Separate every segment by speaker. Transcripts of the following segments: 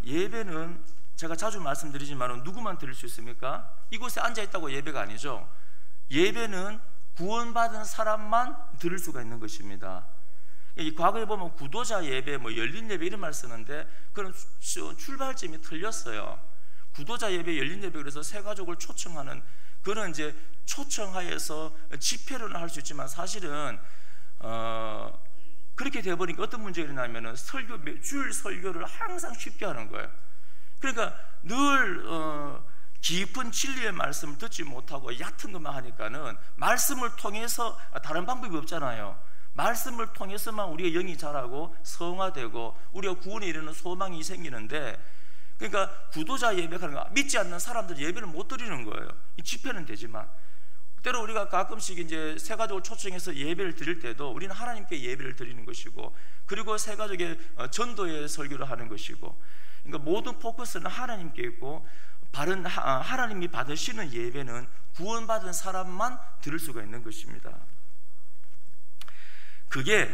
Speaker 1: 예배는 제가 자주 말씀드리지만 누구만 드릴 수 있습니까? 이곳에 앉아있다고 예배가 아니죠. 예배는 구원받은 사람만 드릴 수가 있는 것입니다. 이 과거에 보면 구도자 예배, 열린 예배 이런 말 쓰는데 그런 출발점이 틀렸어요. 구도자 예배, 열린 예배, 그래서 새 가족을 초청하는 그런 이제 초청하여서 집회로는 할 수 있지만 사실은 그렇게 되어버리니까 어떤 문제가 일어나면은 주일 설교를 항상 쉽게 하는 거예요. 그러니까 늘 깊은 진리의 말씀을 듣지 못하고 얕은 것만 하니까는 말씀을 통해서 다른 방법이 없잖아요. 말씀을 통해서만 우리의 영이 자라고 성화되고 우리가 구원에 이르는 소망이 생기는데, 그러니까 구도자 예배하는 거 믿지 않는 사람들 예배를 못 드리는 거예요. 이 집회는 되지만 때로 우리가 가끔씩 이제 새 가족을 초청해서 예배를 드릴 때도 우리는 하나님께 예배를 드리는 것이고, 그리고 새 가족의 전도의 설교를 하는 것이고, 그러니까 모든 포커스는 하나님께 있고, 바른 하나님이 받으시는 예배는 구원받은 사람만 들을 수가 있는 것입니다. 그게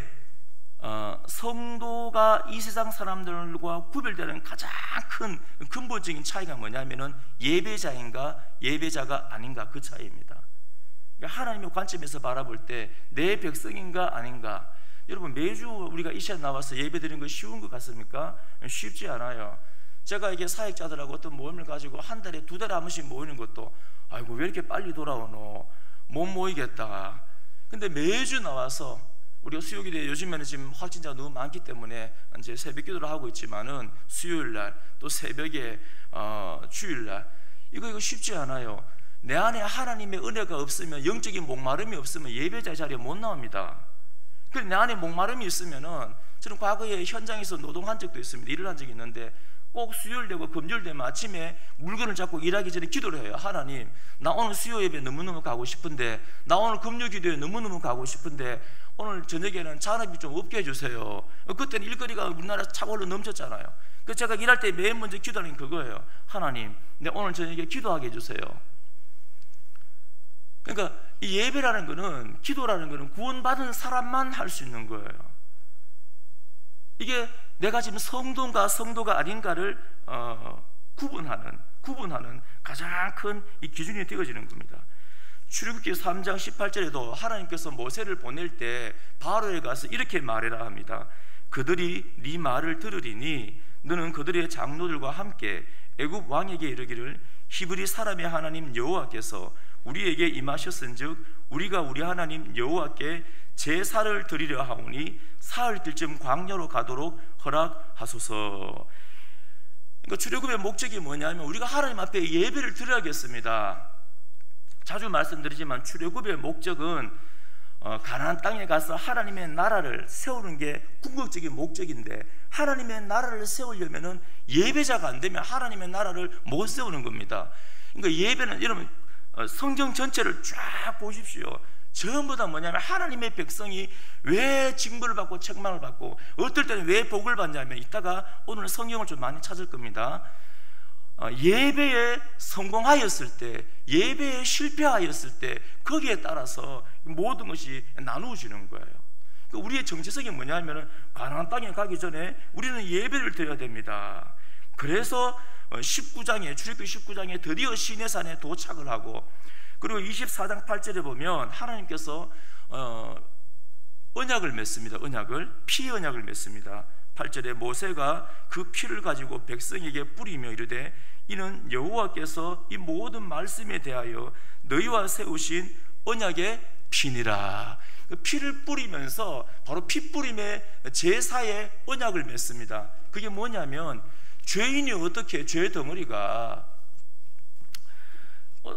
Speaker 1: 성도가 이 세상 사람들과 구별되는 가장 큰 근본적인 차이가 뭐냐면은 예배자인가 예배자가 아닌가, 그 차이입니다. 그러니까 하나님의 관점에서 바라볼 때 내 백성인가 아닌가. 여러분, 매주 우리가 이 시간에 나와서 예배 드리는 거 쉬운 것 같습니까? 쉽지 않아요. 제가 이게 사역자들하고 어떤 모임을 가지고 한 달에 2달에 한 번씩 모이는 것도 아이고 왜 이렇게 빨리 돌아오노, 못 모이겠다. 근데 매주 나와서 우리가 수요일에 요즘에는 지금 확진자가 너무 많기 때문에 이제 새벽 기도를 하고 있지만은 수요일날 또 새벽에 주일날 이거 쉽지 않아요. 내 안에 하나님의 은혜가 없으면, 영적인 목마름이 없으면 예배자 자리에 못 나옵니다. 그래서 내 안에 목마름이 있으면은, 저는 과거에 현장에서 노동한 적도 있습니다. 일을 한 적이 있는데 꼭 수요일 되고 금요일 되면 아침에 물건을 잡고 일하기 전에 기도를 해요. 하나님, 나 오늘 수요 예배 너무너무 가고 싶은데, 나 오늘 금요 기도에 너무너무 가고 싶은데 오늘 저녁에는 잔업이 좀 없게 해주세요. 그때는 일거리가 우리나라 차고로 넘쳤잖아요. 그래서 제가 일할 때 맨 먼저 기도하는 게 그거예요. 하나님, 내 오늘 저녁에 기도하게 해주세요. 그러니까 이 예배라는 거는, 기도라는 거는 구원받은 사람만 할 수 있는 거예요. 이게 내가 지금 성도인가 성도가 아닌가를 구분하는 가장 큰 이 기준이 되어지는 겁니다. 출애굽기 3장 18절에도 하나님께서 모세를 보낼 때 바로에 가서 이렇게 말해라 합니다. 그들이 네 말을 들으리니 너는 그들의 장로들과 함께 애굽 왕에게 이르기를, 히브리 사람의 하나님 여호와께서 우리에게 임하셨은즉 우리가 우리 하나님 여호와께 제사를 드리려 하오니 사흘쯤 광야로 가도록 허락하소서. 그러니까 출애굽의 목적이 뭐냐면 우리가 하나님 앞에 예배를 드려야겠습니다. 자주 말씀드리지만 출애굽의 목적은 가나안 땅에 가서 하나님의 나라를 세우는 게 궁극적인 목적인데, 하나님의 나라를 세우려면은 예배자가 안 되면 하나님의 나라를 못 세우는 겁니다. 그러니까 예배는, 여러분 성경 전체를 쫙 보십시오. 전부 다 뭐냐면 하나님의 백성이 왜 징벌을 받고 책망을 받고 어떨 때는 왜 복을 받냐면, 이따가 오늘 성경을 좀 많이 찾을 겁니다. 예배에 성공하였을 때, 예배에 실패하였을 때 거기에 따라서 모든 것이 나누어지는 거예요. 그러니까 우리의 정체성이 뭐냐면 가나안 땅에 가기 전에 우리는 예배를 드려야 됩니다. 그래서 19장에, 출애굽기 19장에 드디어 시내산에 도착을 하고, 그리고 24장 8절에 보면 하나님께서 언약을 맺습니다. 피 언약을 맺습니다. 8절에 모세가 그 피를 가지고 백성에게 뿌리며 이르되 이는 여호와께서 이 모든 말씀에 대하여 너희와 세우신 언약의 피니라. 그 피를 뿌리면서 바로 피 뿌림의 제사의 언약을 맺습니다. 그게 뭐냐면, 죄인이 어떻게, 죄 덩어리가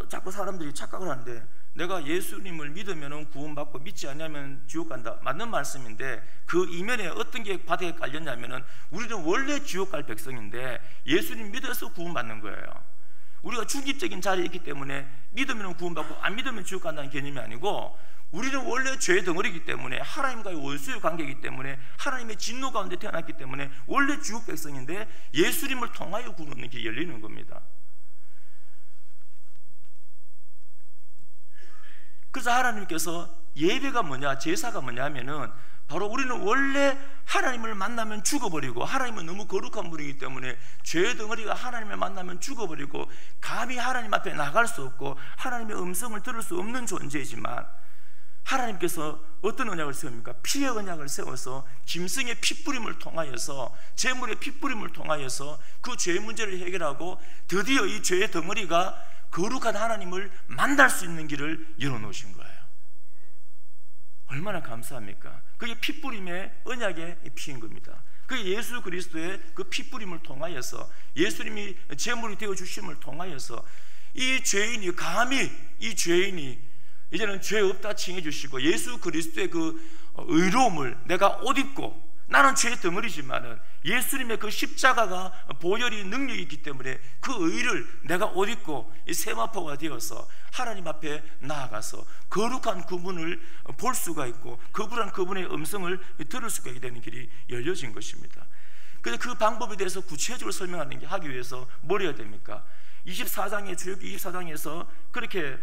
Speaker 1: 자꾸 사람들이 착각을 하는데, 내가 예수님을 믿으면 구원받고 믿지 않으면 지옥 간다. 맞는 말씀인데 그 이면에 어떤 게 바닥에 깔렸냐면은, 우리는 원래 지옥 갈 백성인데 예수님 믿어서 구원받는 거예요. 우리가 중립적인 자리에 있기 때문에 믿으면 구원받고 안 믿으면 지옥 간다는 개념이 아니고, 우리는 원래 죄의 덩어리이기 때문에, 하나님과의 원수의 관계이기 때문에, 하나님의 진노 가운데 태어났기 때문에 원래 지옥 백성인데 예수님을 통하여 구원 얻는 게 열리는 겁니다. 그래서 하나님께서 예배가 뭐냐, 제사가 뭐냐 하면은 바로 우리는 원래 하나님을 만나면 죽어버리고, 하나님은 너무 거룩한 분이기 때문에 죄의 덩어리가 하나님을 만나면 죽어버리고 감히 하나님 앞에 나갈 수 없고 하나님의 음성을 들을 수 없는 존재이지만, 하나님께서 어떤 언약을 세웁니까? 피의 언약을 세워서 짐승의 피뿌림을 통하여서, 제물의 피뿌림을 통하여서 그 죄의 문제를 해결하고 드디어 이 죄의 덩어리가 거룩한 하나님을 만날 수 있는 길을 열어놓으신 거예요. 얼마나 감사합니까? 그게 피뿌림의 언약의 피인 겁니다. 그게 예수 그리스도의 그 피뿌림을 통하여서, 예수님이 제물이 되어주심을 통하여서 이 죄인이 감히, 이 죄인이 이제는 죄 없다 칭해 주시고 예수 그리스도의 그 의로움을 내가 옷 입고, 나는 죄의 덩어리지만은 예수님의 그 십자가가 보혈이 능력이 있기 때문에 그 의를 내가 옷 입고 이 세마포가 되어서 하나님 앞에 나아가서 거룩한 그분을 볼 수가 있고 거룩한 그분의 음성을 들을 수가 있게 되는 길이 열려진 것입니다. 그래서 그 방법에 대해서 구체적으로 설명하는 게 하기 위해서 뭘 해야 됩니까? 24장의 출애굽기 24장에서 그렇게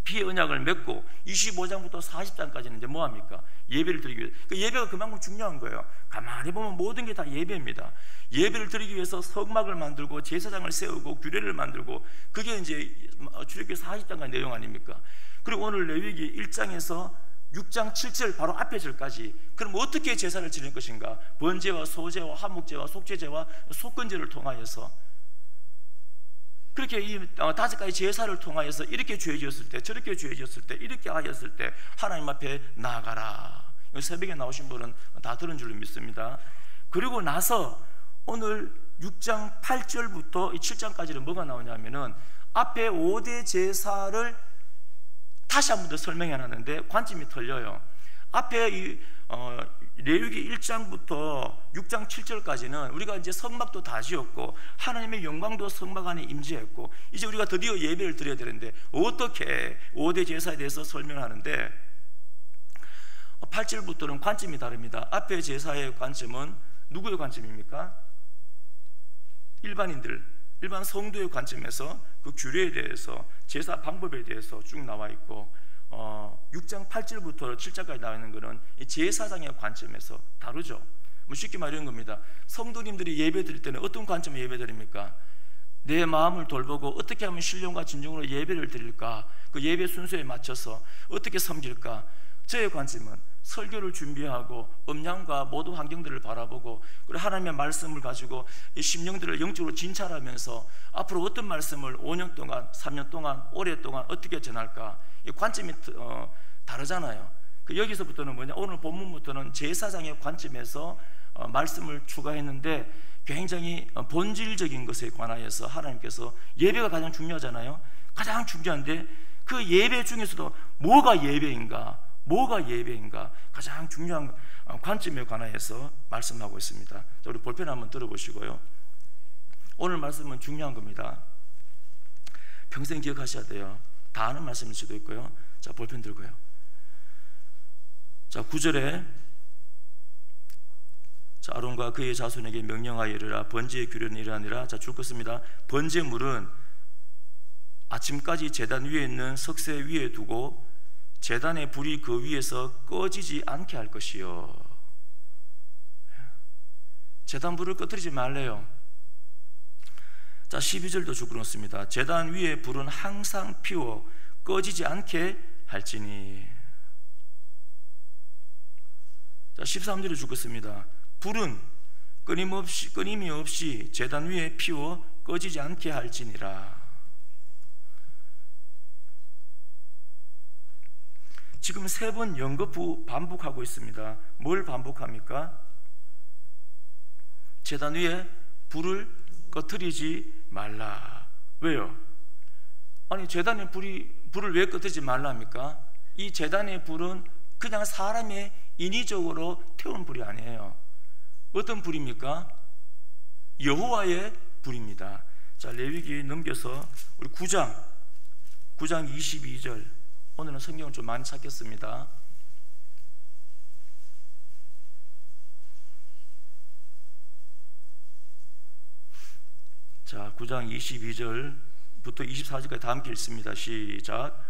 Speaker 1: 피의 언약을 맺고 25장부터 40장까지는 이제 뭐합니까? 예배를 드리기 위해서. 그 예배가 그만큼 중요한 거예요. 가만히 보면 모든 게 다 예배입니다. 예배를 드리기 위해서 성막을 만들고 제사장을 세우고 규례를 만들고, 그게 이제 출애굽기 40장까지 내용 아닙니까? 그리고 오늘 레위기 1장에서 6장 7절 바로 앞에 절까지, 그럼 어떻게 제사를 지낼 것인가? 번제와 소제와 화목제와 속죄제와 속건제를 통하여서, 그렇게 이 5가지 제사를 통하여서 이렇게 죄지었을 때, 저렇게 죄지었을 때, 이렇게 하였을 때 하나님 앞에 나아가라. 새벽에 나오신 분은 다 들은 줄로 믿습니다. 그리고 나서 오늘 6장 8절부터 7장까지는 뭐가 나오냐면은 앞에 5대 제사를 다시 한 번 더 설명해 놨는데 관점이 틀려요. 앞에 이 레위기 1장부터 6장 7절까지는 우리가 이제 성막도 다 지었고 하나님의 영광도 성막 안에 임재했고, 이제 우리가 드디어 예배를 드려야 되는데 어떻게 5대 제사에 대해서 설명하는데, 8절부터는 관점이 다릅니다. 앞에 제사의 관점은 누구의 관점입니까? 일반인들, 일반 성도의 관점에서 그 규례에 대해서, 제사 방법에 대해서 쭉 나와 있고, 6장 8절부터 7장까지 나와 있는 것은 제사장의 관점에서 다루죠. 뭐 쉽게 말하는 겁니다. 성도님들이 예배 드릴 때는 어떤 관점에 예배 드립니까? 내 마음을 돌보고 어떻게 하면 신령과 진정으로 예배를 드릴까, 그 예배 순서에 맞춰서 어떻게 섬길까. 저의 관점은 설교를 준비하고 음량과 모든 환경들을 바라보고, 그리고 하나님의 말씀을 가지고 이 심령들을 영적으로 진찰하면서 앞으로 어떤 말씀을 5년 동안, 3년 동안, 오랫동안 어떻게 전할까, 이 관점이 다르잖아요. 여기서부터는 뭐냐, 오늘 본문부터는 제사장의 관점에서 말씀을 추가했는데 굉장히 본질적인 것에 관하여서 하나님께서, 예배가 가장 중요하잖아요. 가장 중요한데 그 예배 중에서도 뭐가 예배인가 가장 중요한 관점에 관하여서 말씀하고 있습니다. 자, 우리 볼펜 한번 들어보시고요. 오늘 말씀은 중요한 겁니다. 평생 기억하셔야 돼요. 다 아는 말씀일 수도 있고요. 자, 볼펜 들고요. 자, 9절에 자, 아론과 그의 자손에게 명령하여 이르라. 번제의 규례는 이러하니라. 자, 줄 것입니다. 번제물은 아침까지 제단 위에 있는 석쇠 위에 두고 제단의 불이 그 위에서 꺼지지 않게 할 것이요. 제단 불을 꺼뜨리지 말래요. 자, 12절도 줄어놓습니다. 제단 위에 불은 항상 피워 꺼지지 않게 할지니. 자, 13절에 죽었습니다. 불은 끊임이 없이 제단 위에 피워 꺼지지 않게 할지니라. 지금 3번 연거푸 반복하고 있습니다. 뭘 반복합니까? 제단 위에 불을 꺼뜨리지 말라. 왜요? 아니, 제단의 불을 왜 꺼뜨리지 말라 합니까? 이 제단의 불은 그냥 사람의 인위적으로 태운 불이 아니에요. 어떤 불입니까? 여호와의 불입니다. 자, 레위기 넘겨서 우리 9장 22절. 오늘은 성경을 좀 많이 찾겠습니다. 자, 9장 22절부터 24절까지 다 함께 읽습니다. 시작.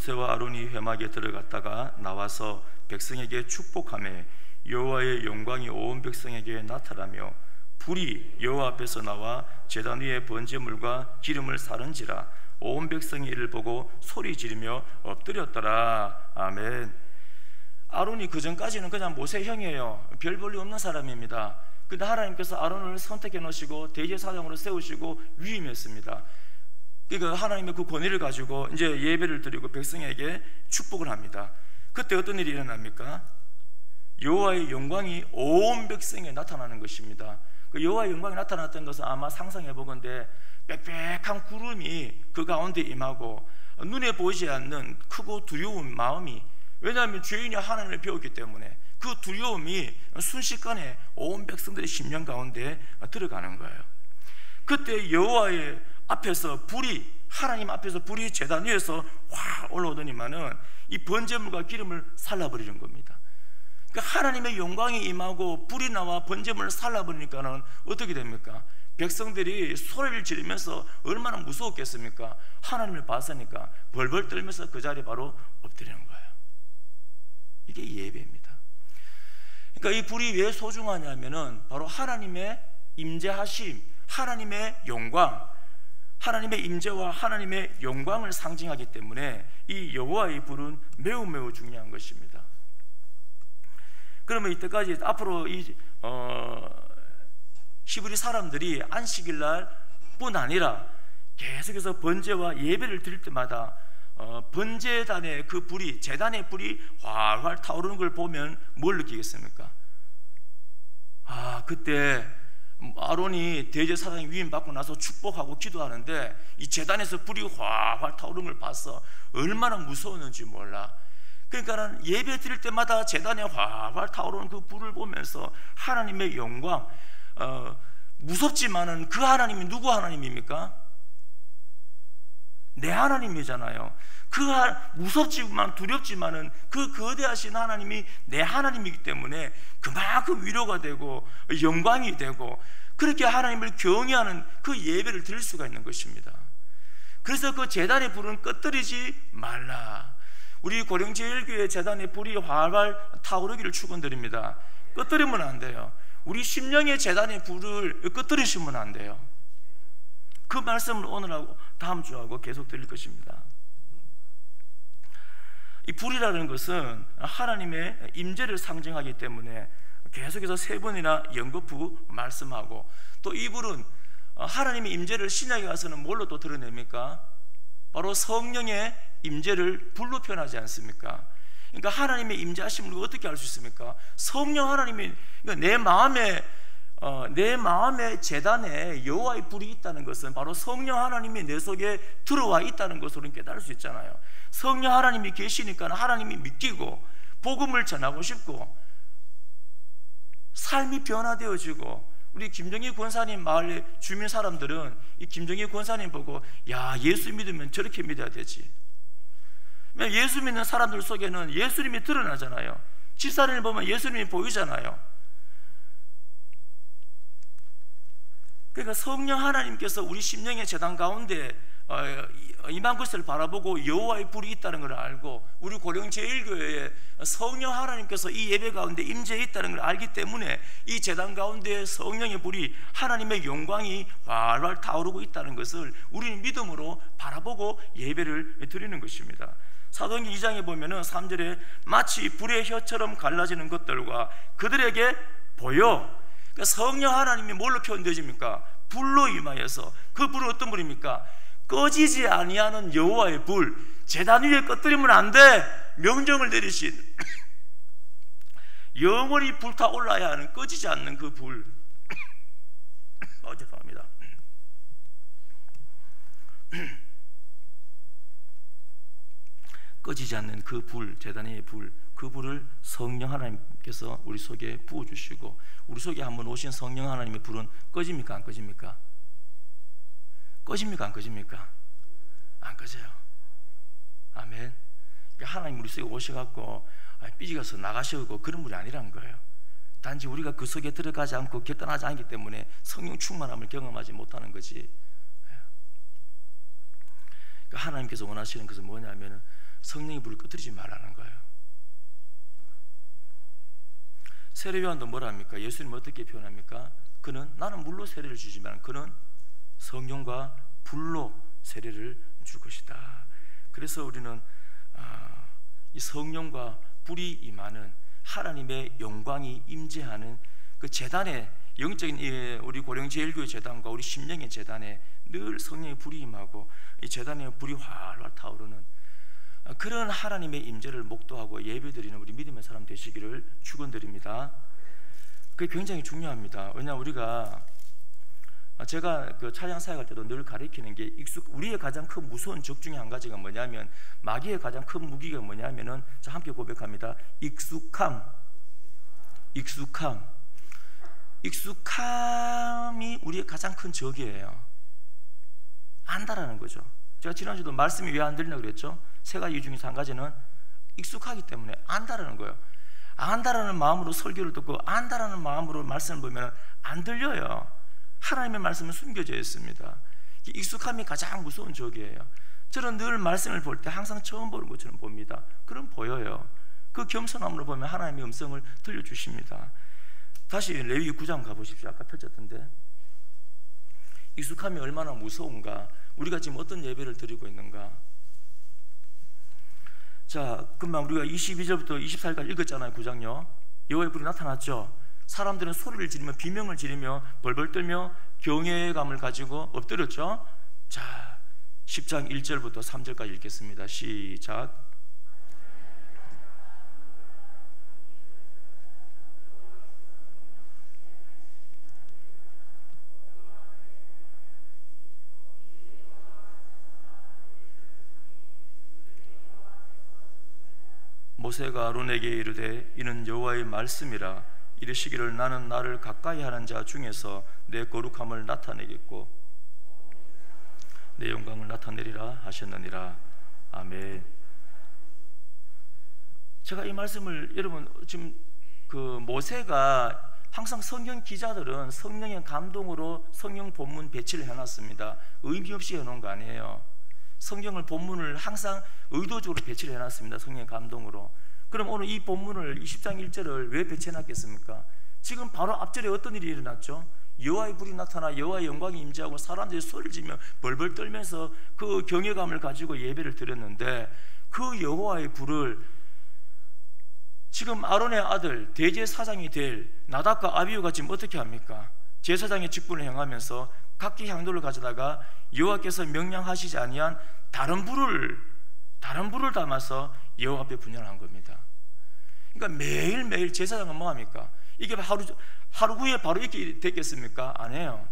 Speaker 1: 모세와 아론이 회막에 들어갔다가 나와서 백성에게 축복하며 여호와의 영광이 온 백성에게 나타나며 불이 여호와 앞에서 나와 제단 위에 번제물과 기름을 사른지라 온 백성이 이를 보고 소리 지르며 엎드렸더라. 아멘. 아론이 그전까지는 그냥 모세 형이에요. 별 볼일 없는 사람입니다. 근데 하나님께서 아론을 선택해 놓으시고 대제사장으로 세우시고 위임했습니다. 그러니까 하나님의 그 권위를 가지고 이제 예배를 드리고 백성에게 축복을 합니다. 그때 어떤 일이 일어납니까? 여호와의 영광이 온 백성에 나타나는 것입니다. 그 여호와의 영광이 나타났던 것은 아마 상상해 보건대 빽빽한 구름이 그 가운데 임하고 눈에 보이지 않는 크고 두려운 마음이, 왜냐하면 죄인이 하나님을 배웠기 때문에 그 두려움이 순식간에 온 백성들의 심령 가운데 들어가는 거예요. 그때 여호와의 앞에서 불이, 하나님 앞에서 불이 제단 위에서 확 올라오더니만은 이 번제물과 기름을 살라버리는 겁니다. 그러니까 하나님의 영광이 임하고 불이 나와 번제물을 살라버리니까는 어떻게 됩니까? 백성들이 소리를 지르면서 얼마나 무서웠겠습니까? 하나님을 봤으니까 벌벌 떨면서 그 자리에 바로 엎드리는 거예요. 이게 예배입니다. 그러니까 이 불이 왜 소중하냐면은 바로 하나님의 임재하심, 하나님의 영광, 하나님의 임재와 하나님의 영광을 상징하기 때문에 이 여호와의 불은 매우 매우 중요한 것입니다. 그러면 이때까지 앞으로 이 히브리 사람들이 안식일 날뿐 아니라 계속해서 번제와 예배를 드릴 때마다 번제단의 그 불이, 제단의 불이 활활 타오르는 걸 보면 뭘 느끼겠습니까? 그때 아론이 대제사장이 위임받고 나서 축복하고 기도하는데 이 제단에서 불이 활활 타오르는 걸 봐서 얼마나 무서웠는지 몰라. 그러니까 예배 드릴 때마다 제단에 활활 타오르는 그 불을 보면서 하나님의 영광, 무섭지만은 그 하나님이 누구 하나님입니까? 내 하나님이잖아요. 무섭지만 두렵지만은 그 거대하신 하나님이 내 하나님이기 때문에 그만큼 위로가 되고 영광이 되고 그렇게 하나님을 경외하는 그 예배를 드릴 수가 있는 것입니다. 그래서 그 제단의 불은 꺼뜨리지 말라. 우리 고령제일교회 제단의 불이 활활 타오르기를 축원드립니다. 꺼뜨리면 안 돼요. 우리 심령의 제단의 불을 꺼뜨리시면 안 돼요. 그 말씀을 오늘하고 다음 주하고 계속 드릴 것입니다. 이 불이라는 것은 하나님의 임재를 상징하기 때문에 계속해서 세 번이나 연거푸 말씀하고, 또 이 불은 하나님의 임재를 신약에 가서는 뭘로 또 드러냅니까? 바로 성령의 임재를 불로 표현하지 않습니까? 그러니까 하나님의 임재하심을 어떻게 알 수 있습니까? 성령 하나님이, 그러니까 내 마음의 제단에 여호와의 불이 있다는 것은 바로 성령 하나님이 내 속에 들어와 있다는 것으로 깨달을 수 있잖아요. 성령 하나님이 계시니까 하나님이 믿기고 복음을 전하고 싶고 삶이 변화되어지고, 우리 김정희 권사님 마을 주민 사람들은 이 김정희 권사님 보고 야, 예수 믿으면 저렇게 믿어야 되지. 예수 믿는 사람들 속에는 예수님이 드러나잖아요. 집사람을 보면 예수님이 보이잖아요. 그러니까 성령 하나님께서 우리 심령의 제단 가운데 임한 것을 바라보고 여호와의 불이 있다는 걸 알고, 우리 고령제일교회에 성령 하나님께서 이 예배 가운데 임재해 있다는 걸 알기 때문에 이 제단 가운데 성령의 불이, 하나님의 영광이 활활 타오르고 있다는 것을 우리는 믿음으로 바라보고 예배를 드리는 것입니다. 사도행전 2장에 보면은 3절에 마치 불의 혀처럼 갈라지는 것들과 그들에게 보여. 그러니까 성령 하나님이 뭘로 표현되십니까? 불로 임하여서. 그 불은 어떤 불입니까? 꺼지지 아니하는 여호와의 불, 제단 위에 꺼뜨리면 안 돼 명령을 내리신 영원히 불타올라야 하는 꺼지지 않는 그 불. 죄송합니다. 꺼지지 않는 그 불, 제단의 불, 그 불을 성령 하나님께서 우리 속에 부어주시고, 우리 속에 한번 오신 성령 하나님의 불은 꺼집니까? 안 꺼집니까? 꺼집니까? 안 꺼집니까? 안 꺼져요. 아멘. 그러니까 하나님 우리 속에 오셔갖고 삐지가서 나가시고 그런 분이 아니라는 거예요. 단지 우리가 그 속에 들어가지 않고 결단하지 않기 때문에 성령 충만함을 경험하지 못하는 거지. 그러니까 하나님께서 원하시는 것은 뭐냐면 성령의 불을 꺼뜨리지 말라는 거예요. 세례 요한도 뭐라 합니까? 예수님 어떻게 표현합니까? 그는 나는 물로 세례를 주지만 그는 성령과 불로 세례를 줄 것이다. 그래서 우리는 이 성령과 불이 임하는 하나님의 영광이 임재하는 그 제단에, 영적인 우리 고령제일교회 제단과 우리 심령의 제단에 늘 성령의 불이 임하고 이 제단에 불이 활활 타오르는 그런 하나님의 임재를 목도하고 예배드리는 우리 믿음의 사람 되시기를 축원드립니다. 그게 굉장히 중요합니다. 왜냐하면 우리가, 제가 그 찬양 사역할 때도 늘 가르치는 게 우리의 가장 큰 무서운 적 중에 한 가지가 뭐냐면, 마귀의 가장 큰 무기가 뭐냐면은, 자 함께 고백합니다. 익숙함이 우리의 가장 큰 적이에요. 안다라는 거죠. 제가 지난주도 말씀이 왜 안 들리나 그랬죠? 세 가지 중에서 한 가지는 익숙하기 때문에 안다라는 거예요. 안다라는 마음으로 설교를 듣고 안다라는 마음으로 말씀을 보면 안 들려요. 하나님의 말씀은 숨겨져 있습니다. 익숙함이 가장 무서운 적이에요. 저는 늘 말씀을 볼 때 항상 처음 보는 것처럼 봅니다. 그럼 보여요. 그 겸손함으로 보면 하나님의 음성을 들려주십니다. 다시 레위기 9장 가보십시오. 아까 펼쳤던데 익숙함이 얼마나 무서운가, 우리가 지금 어떤 예배를 드리고 있는가. 자, 금방 우리가 22절부터 24절까지 읽었잖아요. 9장요. 여호와의 불이 나타났죠. 사람들은 소리를 지르며 비명을 지르며 벌벌 떨며 경외감을 가지고 엎드렸죠. 자, 10장 1절부터 3절까지 읽겠습니다. 시작. 모세가 아론에게 이르되 이는 여호와의 말씀이라. 이르시기를 나는 나를 가까이 하는 자 중에서 내 거룩함을 나타내겠고 내 영광을 나타내리라 하셨느니라. 아멘. 제가 이 말씀을, 여러분 지금 그 모세가 항상 성경 기자들은 성령의 감동으로 성경 본문 배치를 해놨습니다. 의미 없이 해놓은 거 아니에요. 성경을 본문을 항상 의도적으로 배치를 해놨습니다. 성령의 감동으로. 그럼 오늘 이 본문을 20장 1절을 왜 배치해놨겠습니까? 지금 바로 앞절에 어떤 일이 일어났죠? 여호와의 불이 나타나 여호와의 영광이 임재하고 사람들이 소리를 지르며 벌벌 떨면서 그 경외감을 가지고 예배를 드렸는데, 그 여호와의 불을 지금 아론의 아들 대제사장이 될 나답과 아비후가 지금 어떻게 합니까? 제사장의 직분을 행하면서 각기 향도를 가져다가 여호와께서 명령하시지 아니한 다른 불을 담아서 여호와 앞에 분향한 겁니다. 그러니까 매일매일 제사장은 뭐합니까? 이게 하루 후에 바로 이렇게 됐겠습니까? 아니에요.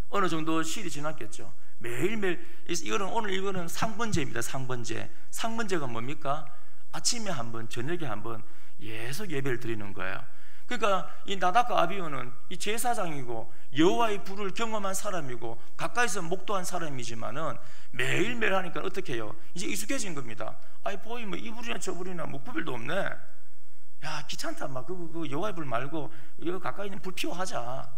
Speaker 1: 어느 정도 시일이 지났겠죠. 매일매일. 이거는 상번제입니다. 상번제가 뭡니까? 아침에 한 번, 저녁에 한 번 계속 예배를 드리는 거예요. 그러니까 이 나답과 아비후는 이 제사장이고 여호와의 불을 경험한 사람이고 가까이서 목도한 사람이지만은 매일매일 하니까 어떻게 해요? 이제 익숙해진 겁니다. 아이 보이 뭐 이 불이나 저 불이나 뭐 구별도 없네. 야 귀찮다, 막 그 여호와의 불 말고 여기 가까이 있는 불 피워하자.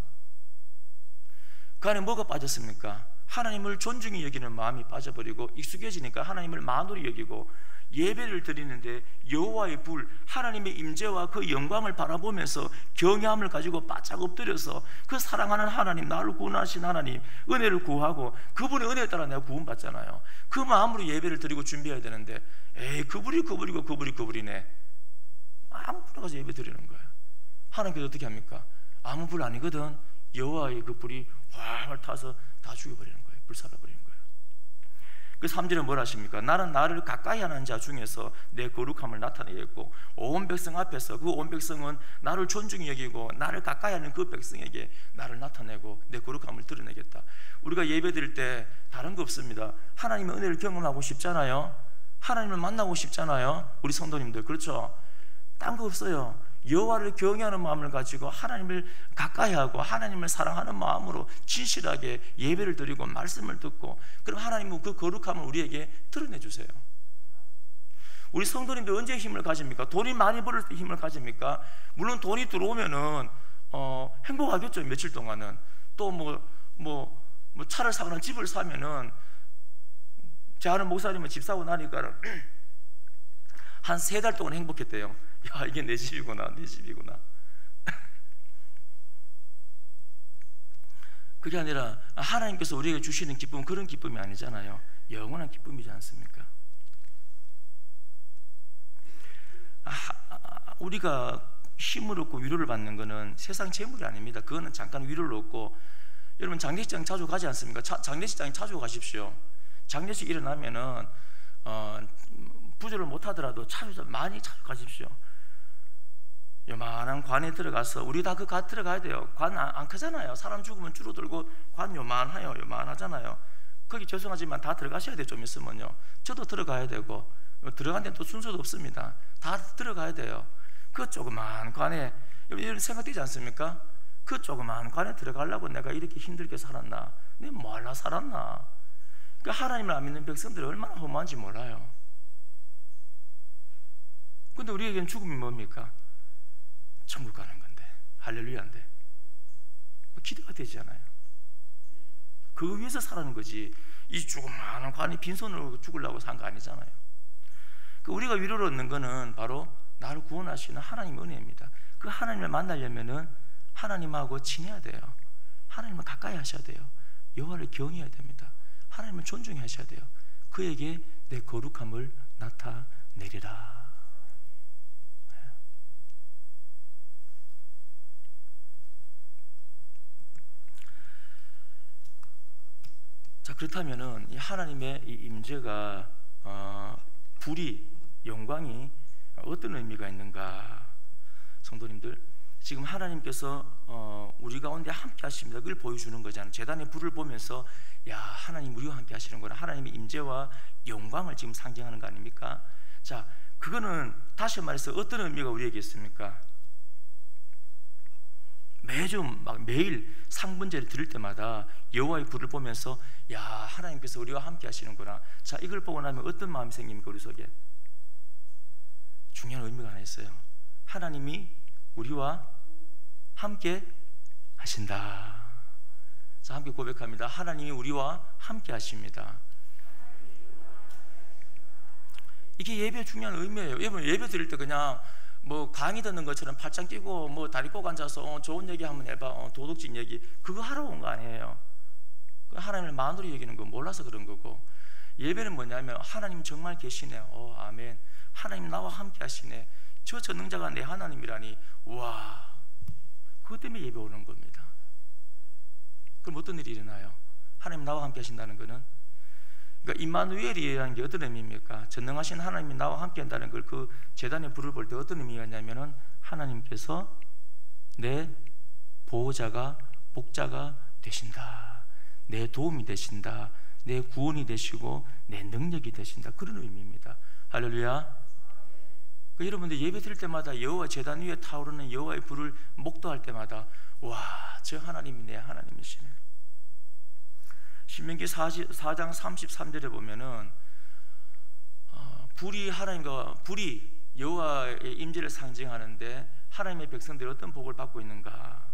Speaker 1: 그 안에 뭐가 빠졌습니까? 하나님을 존중히 여기는 마음이 빠져버리고 익숙해지니까 하나님을 만홀히 여기고 예배를 드리는데 여호와의 불, 하나님의 임재와 그 영광을 바라보면서 경외함을 가지고 바짝 엎드려서 그 사랑하는 하나님, 나를 구원하신 하나님 은혜를 구하고 그분의 은혜에 따라 내가 구원받잖아요. 그 마음으로 예배를 드리고 준비해야 되는데 에이 그 불이네. 아무 불 가서 예배 드리는 거예요. 하나님께서 어떻게 합니까? 아무 불 아니거든. 여호와의 그 불이 활활 타서 다 죽여버리는 거예요. 불살라버리는 거예요. 그 3절에 뭘 하십니까? 나는 나를 가까이 하는 자 중에서 내 거룩함을 나타내겠고 온 백성 앞에서, 그 온 백성은 나를 존중히 여기고 나를 가까이 하는 그 백성에게 나를 나타내고 내 거룩함을 드러내겠다. 우리가 예배 드릴 때 다른 거 없습니다. 하나님의 은혜를 경험하고 싶잖아요. 하나님을 만나고 싶잖아요. 우리 성도님들, 그렇죠? 딴 거 없어요. 여호와를 경외하는 마음을 가지고 하나님을 가까이 하고 하나님을 사랑하는 마음으로 진실하게 예배를 드리고 말씀을 듣고, 그럼 하나님은 그 거룩함을 우리에게 드러내 주세요. 우리 성도님들 언제 힘을 가집니까? 돈이 많이 벌을 때 힘을 가집니까? 물론 돈이 들어오면은 행복하겠죠. 며칠 동안은. 또 뭐 차를 사거나 집을 사면은 제 아는 목사님은 집 사고 나니까 한 3달 동안 행복했대요. 야, 이게 내 집이구나, 내 집이구나. 그게 아니라 하나님께서 우리에게 주시는 기쁨은 그런 기쁨이 아니잖아요. 영원한 기쁨이지 않습니까? 우리가 힘을 얻고 위로를 받는 것은 세상 재물이 아닙니다. 그거는 잠깐 위로를 얻고, 여러분 장례식장 자주 가지 않습니까? 장례식장에 자주 가십시오. 장례식 일어나면은 부조를 못하더라도 많이 자주 가십시오. 요만한 관에 들어가서, 우리 다 그 관 들어가야 돼요. 관 안 크잖아요. 사람 죽으면 줄어들고 관 요만하잖아요. 거기 죄송하지만 다 들어가셔야 돼요. 좀 있으면요. 저도 들어가야 되고, 들어간 데는 또 순서도 없습니다. 다 들어가야 돼요. 그 조그만 관에, 이런 생각되지 않습니까? 그 조그만 관에 들어가려고 내가 이렇게 힘들게 살았나? 내가 뭐 하려 살았나? 그러니까 하나님을 안 믿는 백성들이 얼마나 허무한지 몰라요. 근데 우리에게는 죽음이 뭡니까? 천국 가는 건데, 할렐루야인데 기대가 되지 않아요. 그거 위해서 살아는 거지, 이 조그마한 관이 빈손으로 죽으려고 산 거 아니잖아요. 우리가 위로를 얻는 거는 바로 나를 구원하시는 하나님의 은혜입니다. 그 하나님을 만나려면은 하나님하고 친해야 돼요. 하나님을 가까이 하셔야 돼요. 여호와를 경외해야 됩니다. 하나님을 존중하셔야 돼요. 그에게 내 거룩함을 나타내리라. 자, 그렇다면은 이 하나님의 이 임재가 불이, 영광이 어떤 의미가 있는가? 성도님들, 지금 하나님께서 우리 가운데 함께 하십니다. 그걸 보여주는 거잖아요. 제단의 불을 보면서 야, 하나님 우리와 함께 하시는구나. 하나님의 임재와 영광을 지금 상징하는 거 아닙니까? 자, 그거는 다시 말해서 어떤 의미가 우리에게 있습니까? 매일 상분제를 드릴 때마다 여호와의 불을 보면서 야, 하나님께서 우리와 함께 하시는구나. 자, 이걸 보고 나면 어떤 마음이 생깁니까? 우리 속에 중요한 의미가 하나 있어요. 하나님이 우리와 함께 하신다. 자, 함께 고백합니다. 하나님이 우리와 함께 하십니다. 이게 예배의 중요한 의미예요. 예배 드릴 때 그냥 뭐 강의 듣는 것처럼 팔짱 끼고 뭐 다리 꼭 앉아서 좋은 얘기 한번 해봐, 도덕진 얘기, 그거 하러 온 거 아니에요. 하나님을 만으로 여기는 거 몰라서 그런 거고, 예배는 뭐냐면 하나님 정말 계시네, 아멘, 하나님 나와 함께 하시네, 저 전능자가 내 하나님이라니, 와, 그것 때문에 예배 오는 겁니다. 그럼 어떤 일이 일어나요? 하나님 나와 함께 하신다는 거는, 그러니까 임마누엘이라는 게 어떤 의미입니까? 전능하신 하나님이 나와 함께 한다는 걸 그 제단의 불을 볼 때 어떤 의미가 있냐면은 하나님께서 내 보호자가, 복자가 되신다, 내 도움이 되신다, 내 구원이 되시고 내 능력이 되신다, 그런 의미입니다. 할렐루야. 여러분들 예배 드릴 때마다 여호와 제단 위에 타오르는 여호와의 불을 목도할 때마다 와, 저 하나님이 내 하나님이시네. 신명기 4장 33절에 보면은 불이 여호와의 임재를 상징하는데 하나님의 백성들이 어떤 복을 받고 있는가?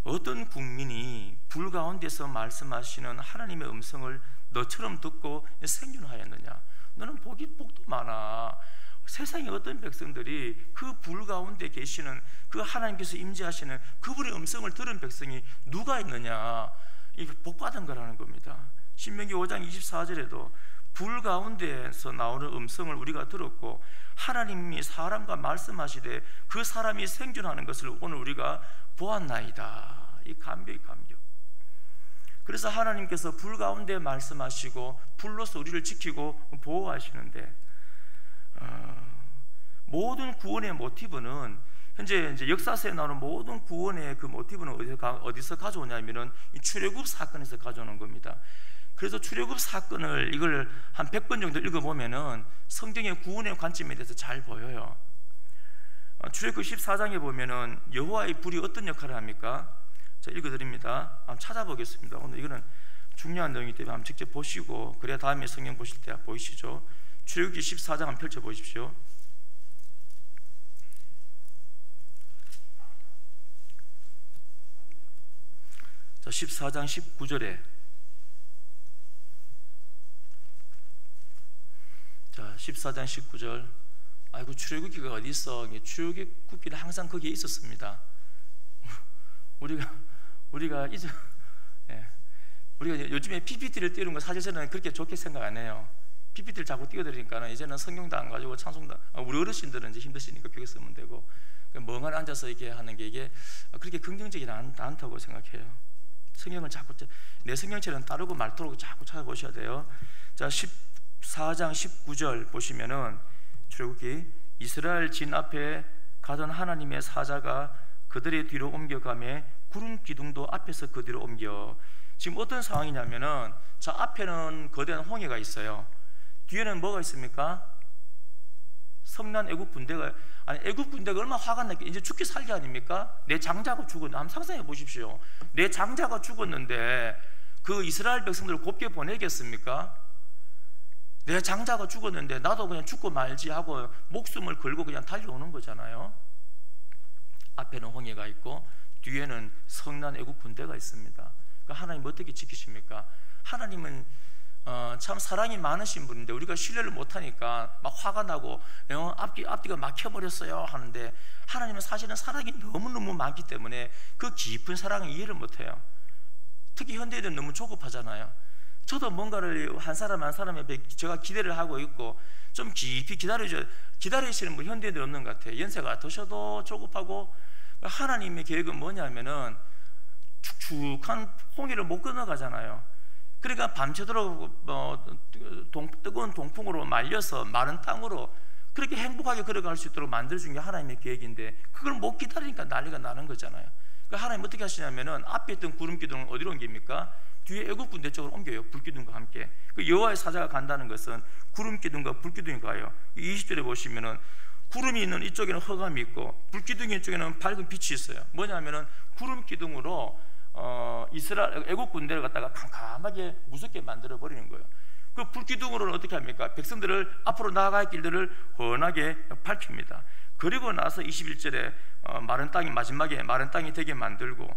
Speaker 1: 어떤 국민이 불 가운데서 말씀하시는 하나님의 음성을 너처럼 듣고 생존하였느냐? 너는 복도 많아. 세상에 어떤 백성들이 그 불 가운데 계시는 그 하나님께서 임재하시는 그분의 음성을 들은 백성이 누가 있느냐? 이게 복받은 거라는 겁니다. 신명기 5장 24절에도 불 가운데에서 나오는 음성을 우리가 들었고 하나님이 사람과 말씀하시되 그 사람이 생존하는 것을 오늘 우리가 보았나이다. 이 감격. 그래서 하나님께서 불 가운데 말씀하시고 불로서 우리를 지키고 보호하시는데, 모든 구원의 모티브는 현재 이제 역사서에 나오는 모든 구원의 그 모티브는 어디서 가져오냐면은 이 출애굽 사건에서 가져오는 겁니다. 그래서 출애굽 사건을 이걸 한 100번 정도 읽어보면은 성경의 구원의 관점에 대해서 잘 보여요. 출애굽 14장에 보면은 여호와의 불이 어떤 역할을 합니까? 자, 읽어드립니다. 한번 찾아보겠습니다. 오늘 이거는 중요한 내용이기 때문에 한번 직접 보시고, 그래야 다음에 성경 보실 때 보이시죠? 출애굽기 14장 한번 펼쳐보십시오. 자, 14장 19절에 자, 14장 19절. 아이고, 출애굽기가 어디 있어? 출애굽기는 항상 거기에 있었습니다. 우리가 이제 우리가 요즘에 PPT를 띄우는 거 사실 저는 그렇게 좋게 생각 안 해요. PPT를 자꾸 띄워드리니까 이제는 성경도 안 가지고 찬송도, 우리 어르신들은 이제 힘드시니까 벽에 쓰면 되고, 멍하니 앉아서 이렇게 하는 게 이게 그렇게 긍정적이지 않다고 생각해요. 성경을 자꾸, 내 성경책은 따르고 말도록 자꾸 찾아보셔야 돼요. 자, 14장 19절 보시면은 출애굽기, 이스라엘 진 앞에 가던 하나님의 사자가 그들의 뒤로 옮겨가며 구름 기둥도 앞에서 그 뒤로 옮겨. 지금 어떤 상황이냐면은, 자, 앞에는 거대한 홍해가 있어요. 뒤에는 뭐가 있습니까? 성난 애국 군대가, 아니 애국 군대가 얼마나 화가 났게, 이제 죽기 살기 아닙니까? 내 장자가 죽었는데, 한번 상상해 보십시오. 내 장자가 죽었는데 그 이스라엘 백성들을 곱게 보내겠습니까? 내 장자가 죽었는데 나도 그냥 죽고 말지 하고 목숨을 걸고 그냥 달려오는 거잖아요. 앞에는 홍해가 있고 뒤에는 성난 애국 군대가 있습니다. 그러니까 하나님 어떻게 지키십니까? 하나님은 참 사랑이 많으신 분인데 우리가 신뢰를 못하니까 막 화가 나고 앞뒤가 막혀버렸어요 하는데, 하나님은 사실은 사랑이 너무너무 많기 때문에 그 깊은 사랑을 이해를 못해요. 특히 현대인은 너무 조급하잖아요. 저도 뭔가를 한 사람에 제가 기대를 하고 있고 좀 깊이 기다리시는 분 현대인들 없는 것 같아요. 연세가 드셔도 조급하고. 하나님의 계획은 뭐냐면은 축축한 홍해를 못 건너가잖아요. 그러니까 밤새도록 뜨거운 동풍으로 말려서 마른 땅으로 그렇게 행복하게 걸어갈 수 있도록 만들어준 게 하나님의 계획인데, 그걸 못 기다리니까 난리가 나는 거잖아요. 그러니까 하나님 어떻게 하시냐면은 앞에 있던 구름 기둥을 어디로 옮깁니까? 뒤에 애국 군대 쪽으로 옮겨요. 불기둥과 함께. 그 여호와의 사자가 간다는 것은 구름 기둥과 불기둥이 가요. 20절에 보시면은 구름이 있는 이쪽에는 흑암이 있고 불기둥 이쪽에는 밝은 빛이 있어요. 뭐냐면은 구름 기둥으로 이스라엘 애국 군대를 갖다가 캄캄하게 무섭게 만들어 버리는 거예요. 그 불기둥으로는 어떻게 합니까? 백성들을 앞으로 나아갈 길들을 훤하게 밝힙니다. 그리고 나서 21절에 마른 땅이, 마지막에 마른 땅이 되게 만들고,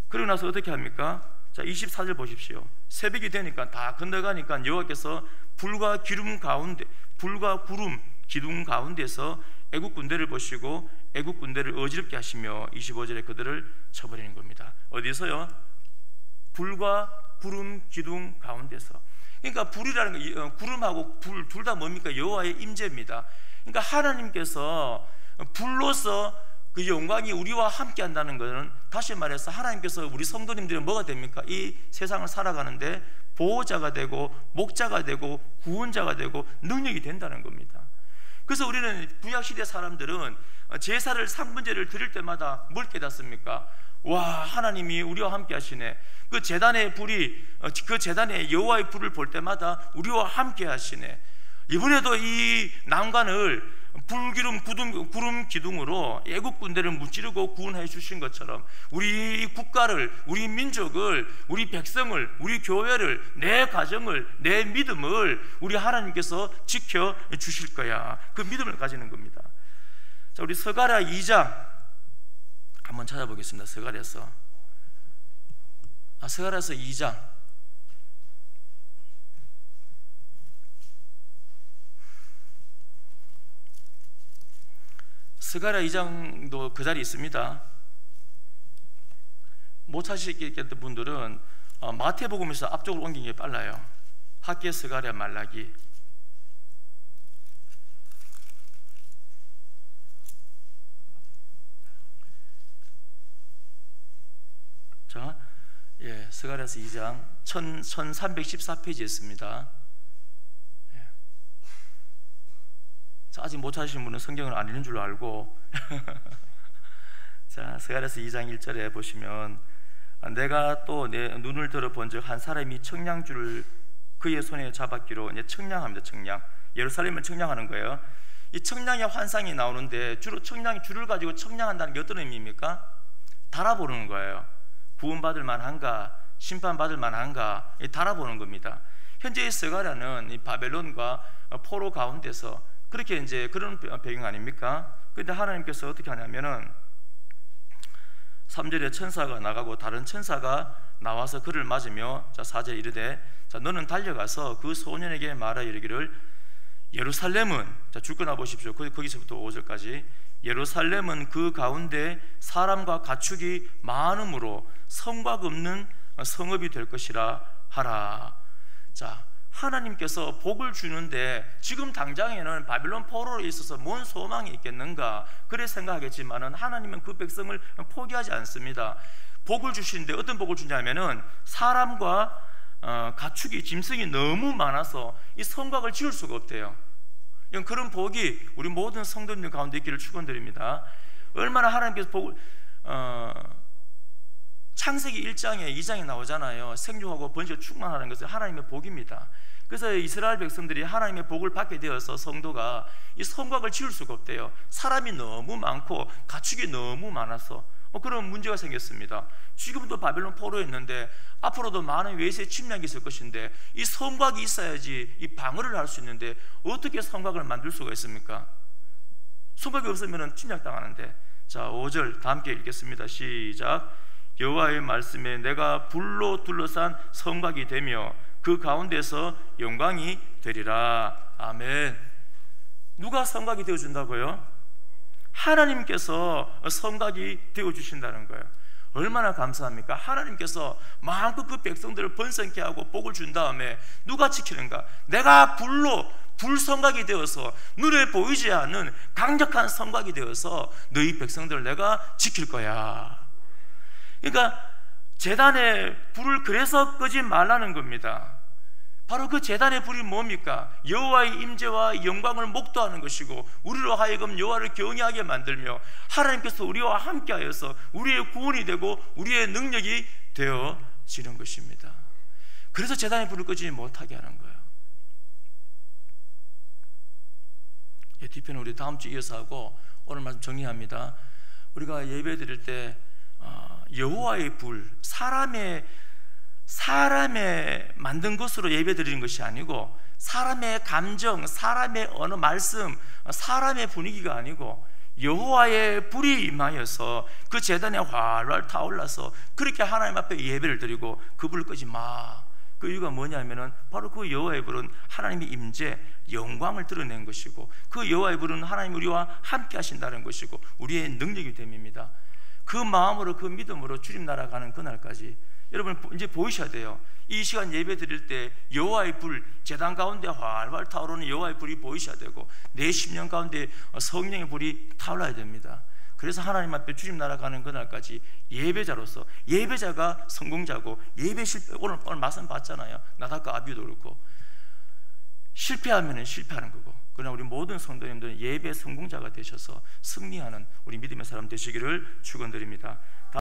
Speaker 1: 그리고 나서 어떻게 합니까? 자, 24절 보십시오. 새벽이 되니까 다 건너가니까 여호와께서 불과 구름 기둥 가운데서 애국 군대를 보시고 애국 군대를 어지럽게 하시며 25절에 그들을 쳐버리는 겁니다. 어디서요? 불과 구름 기둥 가운데서. 그러니까 불이라는 거, 구름하고 불 둘 다 뭡니까? 여호와의 임재입니다. 그러니까 하나님께서 불로서 그 영광이 우리와 함께 한다는 것은, 다시 말해서 하나님께서 우리 성도님들이 뭐가 됩니까? 이 세상을 살아가는데 보호자가 되고 목자가 되고 구원자가 되고 능력이 된다는 겁니다. 그래서 우리는 구약시대 사람들은 제사를, 상분제를 드릴 때마다 뭘 깨닫습니까? 와, 하나님이 우리와 함께 하시네. 그 제단의 불이, 그 제단의 여호와의 불을 볼 때마다 우리와 함께 하시네. 이번에도 이 난관을 구름 기둥으로 애국 군대를 무찌르고 구원해 주신 것처럼 우리 국가를, 우리 민족을, 우리 백성을, 우리 교회를, 내 가정을, 내 믿음을 우리 하나님께서 지켜 주실 거야. 그 믿음을 가지는 겁니다. 자, 우리 스가랴 2장 한번 찾아보겠습니다. 스가랴서 2장. 스가랴 2장도 그 자리에 있습니다. 못 찾으시겠던 분들은 마태복음에서 앞쪽으로 옮기는 게 빨라요. 학개, 스가랴, 말라기. 자, 스가랴서 2장 1314페이지에 있습니다. 아직 못 찾으신 분은 성경을 안 읽는 줄로 알고 자, 스가랴서 2장 1절에 보시면, 내가 또 내 눈을 들어 본즉 한 사람이 청량줄을 그의 손에 잡았기로. 이제 청량합니다. 청량. 예루살렘을 청량하는 거예요. 이 청량의 환상이 나오는데, 주로 줄을 가지고 청량한다는 게 어떤 의미입니까? 달아보는 거예요. 구원받을 만한가, 심판받을 만한가, 달아보는 겁니다. 현재의 스가랴는 이 바벨론과 포로 가운데서 그렇게 이제 그런 배경 아닙니까? 그런데 하나님께서 어떻게 하냐면은 3절에 천사가 나가고 다른 천사가 나와서 그를 맞으며, 자, 4절에 이르되, 자, 너는 달려가서 그 소년에게 말하 이르기를, 예루살렘은, 자, 줄 거나 보십시오. 거기서부터 5절까지. 예루살렘은 그 가운데 사람과 가축이 많음으로 성곽 없는 성읍이 될 것이라 하라. 자, 하나님께서 복을 주는데 지금 당장에는 바빌론 포로에 있어서 뭔 소망이 있겠는가 그래 생각하겠지만은 하나님은 그 백성을 포기하지 않습니다. 복을 주시는데 어떤 복을 주냐면은 사람과 가축이, 짐승이 너무 많아서 이 성곽을 지을 수가 없대요. 그런 복이 우리 모든 성도님들 가운데 있기를 축원드립니다. 얼마나 하나님께서 복을 창세기 1장에 2장에 나오잖아요. 생육하고 번식에 충만하는 것은 하나님의 복입니다. 그래서 이스라엘 백성들이 하나님의 복을 받게 되어서 성도가 이 성곽을 지을 수가 없대요. 사람이 너무 많고 가축이 너무 많아서 그런 문제가 생겼습니다. 지금도 바벨론 포로에 있는데 앞으로도 많은 외세 침략이 있을 것인데 이 성곽이 있어야지 이 방어를 할 수 있는데 어떻게 성곽을 만들 수가 있습니까? 성곽이 없으면 침략당하는데. 자, 5절 다 함께 읽겠습니다. 시작. 여호와의 말씀에 내가 불로 둘러싼 성곽이 되며 그 가운데서 영광이 되리라. 아멘. 누가 성곽이 되어준다고요? 하나님께서 성곽이 되어주신다는 거예요. 얼마나 감사합니까? 하나님께서 마음껏 그 백성들을 번성케 하고 복을 준 다음에 누가 지키는가? 내가 불성곽이 되어서 눈에 보이지 않는 강력한 성곽이 되어서 너희 백성들을 내가 지킬 거야. 그러니까 제단의 불을 그래서 끄지 말라는 겁니다. 바로 그 제단의 불이 뭡니까? 여호와의 임재와 영광을 목도하는 것이고 우리로 하여금 여호와를 경외하게 만들며 하나님께서 우리와 함께하여서 우리의 구원이 되고 우리의 능력이 되어지는 것입니다. 그래서 제단의 불을 끄지 못하게 하는 거예요. 뒤편은 우리 다음 주 이어서 하고 오늘 말씀 정리합니다. 우리가 예배 드릴 때 여호와의 불, 사람의 만든 것으로 예배 드리는 것이 아니고 사람의 감정, 사람의 어느 말씀, 사람의 분위기가 아니고 여호와의 불이 임하여서 그 제단에 활활 타올라서 그렇게 하나님 앞에 예배를 드리고 그 불을 끄지 마. 그 이유가 뭐냐면은 바로 그 여호와의 불은 하나님의 임재, 영광을 드러낸 것이고 그 여호와의 불은 하나님 우리와 함께 하신다는 것이고 우리의 능력이 됨입니다. 그 마음으로 그 믿음으로 주님 나라 가는 그날까지 여러분 이제 보이셔야 돼요. 이 시간 예배 드릴 때 여호와의 불, 제단 가운데 활활 타오르는 여호와의 불이 보이셔야 되고 내 심령 가운데 성령의 불이 타올라야 됩니다. 그래서 하나님 앞에 주님 나라 가는 그날까지 예배자로서, 예배자가 성공자고 예배 실패, 오늘 말씀 봤잖아요. 나답과 아비도 그렇고 실패하면 실패하는 거고, 그러나 우리 모든 성도님들은 예배 성공자가 되셔서 승리하는 우리 믿음의 사람 되시기를 축원드립니다.